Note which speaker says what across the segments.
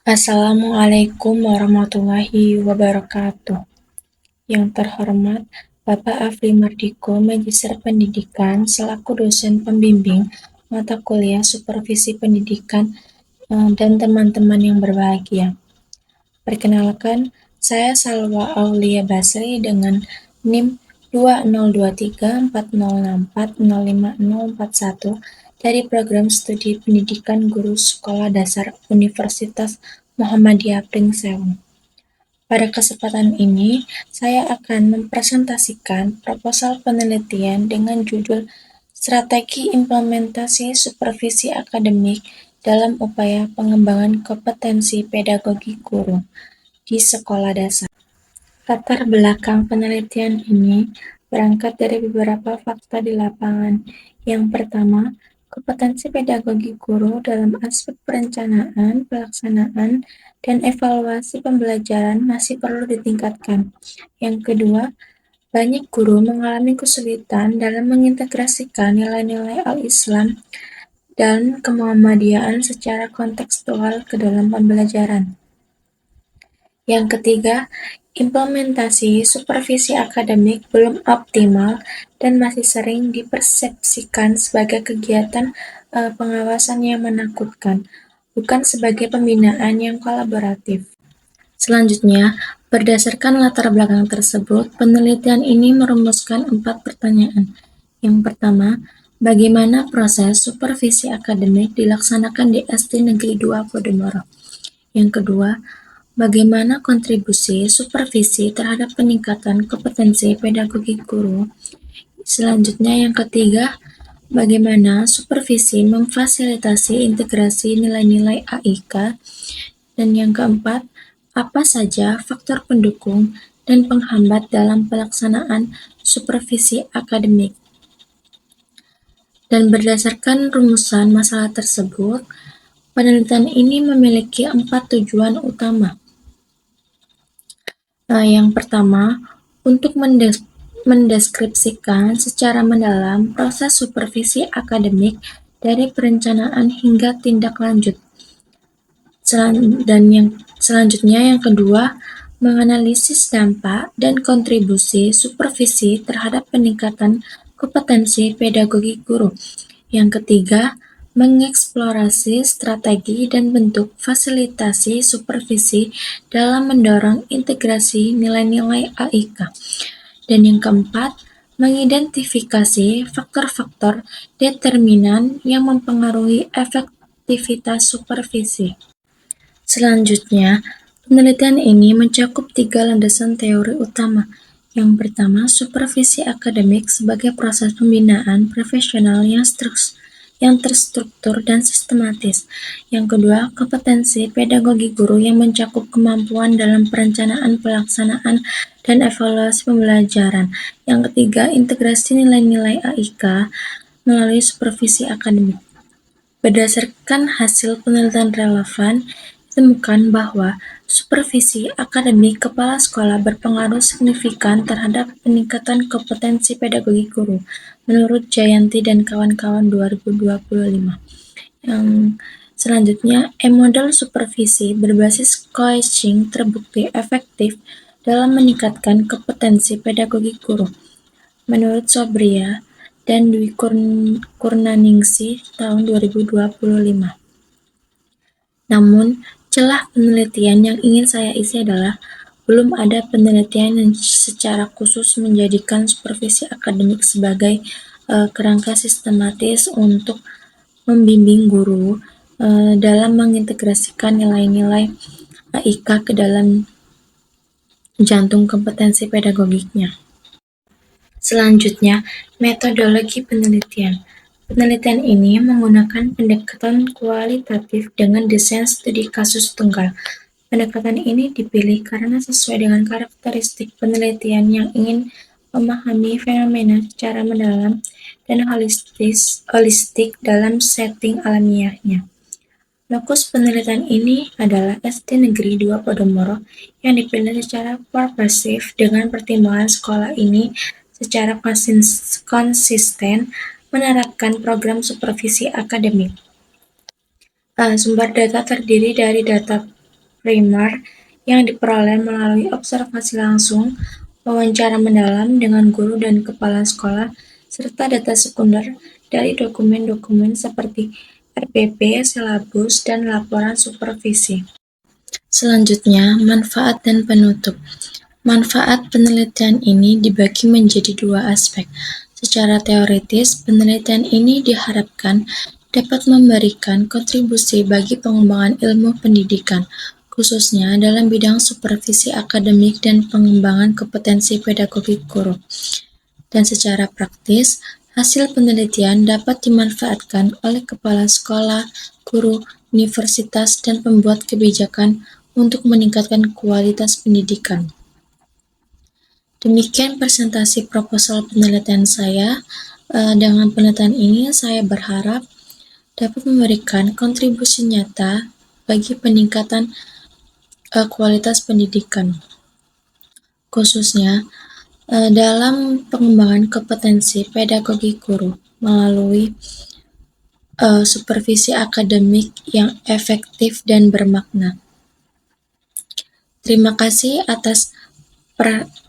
Speaker 1: Assalamualaikum warahmatullahi wabarakatuh. Yang terhormat Bapak Afri Mardiko, Magister Pendidikan, selaku dosen pembimbing mata kuliah Supervisi Pendidikan, dan teman-teman yang berbahagia. Perkenalkan, saya Salwa Aulia Basri dengan NIM 20234064054041 dari Program Studi Pendidikan Guru Sekolah Dasar Universitas Muhammadiyah Pringseu. Pada kesempatan ini, saya akan mempresentasikan proposal penelitian dengan judul Strategi Implementasi Supervisi Akademik dalam Upaya Pengembangan Kompetensi Pedagogi Guru di Sekolah Dasar. Latar belakang penelitian ini berangkat dari beberapa fakta di lapangan. Yang pertama, kompetensi pedagogi guru dalam aspek perencanaan, pelaksanaan, dan evaluasi pembelajaran masih perlu ditingkatkan. Yang kedua, banyak guru mengalami kesulitan dalam mengintegrasikan nilai-nilai al-Islam dan kemuhammadiyaan secara kontekstual ke dalam pembelajaran. Yang ketiga, implementasi supervisi akademik belum optimal dan masih sering dipersepsikan sebagai kegiatan pengawasan yang menakutkan, bukan sebagai pembinaan yang kolaboratif. Selanjutnya, berdasarkan latar belakang tersebut, penelitian ini merumuskan 4 pertanyaan. Yang pertama, bagaimana proses supervisi akademik dilaksanakan di SD Negeri 2 Podomoro? Yang kedua, bagaimana kontribusi supervisi terhadap peningkatan kompetensi pedagogi guru? Selanjutnya, yang ketiga, bagaimana supervisi memfasilitasi integrasi nilai-nilai AIK? Dan yang keempat, apa saja faktor pendukung dan penghambat dalam pelaksanaan supervisi akademik? Dan berdasarkan rumusan masalah tersebut, penelitian ini memiliki 4 tujuan utama. Yang pertama, untuk mendeskripsikan secara mendalam proses supervisi akademik dari perencanaan hingga tindak lanjut. Dan yang selanjutnya, yang kedua, menganalisis dampak dan kontribusi supervisi terhadap peningkatan kompetensi pedagogi guru. Yang ketiga, mengeksplorasi strategi dan bentuk fasilitasi supervisi dalam mendorong integrasi nilai-nilai AIK. Dan yang keempat, mengidentifikasi faktor-faktor determinan yang mempengaruhi efektivitas supervisi. Selanjutnya, penelitian ini mencakup 3 landasan teori utama. Yang pertama, supervisi akademik sebagai proses pembinaan profesional yang terstruktur dan sistematis. Yang kedua, kompetensi pedagogi guru yang mencakup kemampuan dalam perencanaan, pelaksanaan, dan evaluasi pembelajaran. Yang ketiga, integrasi nilai-nilai AIK melalui supervisi akademik. Berdasarkan hasil penelitian relevan, ditemukan bahwa supervisi akademik kepala sekolah berpengaruh signifikan terhadap peningkatan kompetensi pedagogi guru, menurut Jayanti dan kawan-kawan 2025. Yang selanjutnya, model supervisi berbasis coaching terbukti efektif dalam meningkatkan kompetensi pedagogi guru, menurut Sobria dan Dwi Kurnaningsih tahun 2025. Namun, celah penelitian yang ingin saya isi adalah belum ada penelitian yang secara khusus menjadikan supervisi akademik sebagai kerangka sistematis untuk membimbing guru dalam mengintegrasikan nilai-nilai AIK ke dalam jantung kompetensi pedagogiknya. Selanjutnya, metodologi penelitian. Penelitian ini menggunakan pendekatan kualitatif dengan desain studi kasus tunggal. Pendekatan ini dipilih karena sesuai dengan karakteristik penelitian yang ingin memahami fenomena secara mendalam dan holistik dalam setting alamiahnya. Lokus penelitian ini adalah SD Negeri 2 Podomoro yang dipilih secara purposive dengan pertimbangan sekolah ini secara konsisten menerapkan program supervisi akademik. Sumber data terdiri dari data primer yang diperoleh melalui observasi langsung, wawancara mendalam dengan guru dan kepala sekolah, serta data sekunder dari dokumen-dokumen seperti RPP, silabus, dan laporan supervisi. Selanjutnya, manfaat dan penutup. Manfaat penelitian ini dibagi menjadi dua aspek. Secara teoritis, penelitian ini diharapkan dapat memberikan kontribusi bagi pengembangan ilmu pendidikan, khususnya dalam bidang supervisi akademik dan pengembangan kompetensi pedagogik guru. Dan secara praktis, hasil penelitian dapat dimanfaatkan oleh kepala sekolah, guru, universitas, dan pembuat kebijakan untuk meningkatkan kualitas pendidikan. Demikian presentasi proposal penelitian saya. Dengan penelitian ini, saya berharap dapat memberikan kontribusi nyata bagi peningkatan kualitas pendidikan, khususnya dalam pengembangan kompetensi pedagogi guru melalui supervisi akademik yang efektif dan bermakna. Terima kasih atas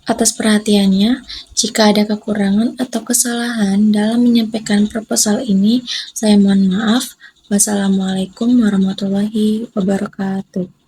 Speaker 1: perhatiannya. Jika ada kekurangan atau kesalahan dalam menyampaikan proposal ini, saya mohon maaf. Wassalamualaikum warahmatullahi wabarakatuh.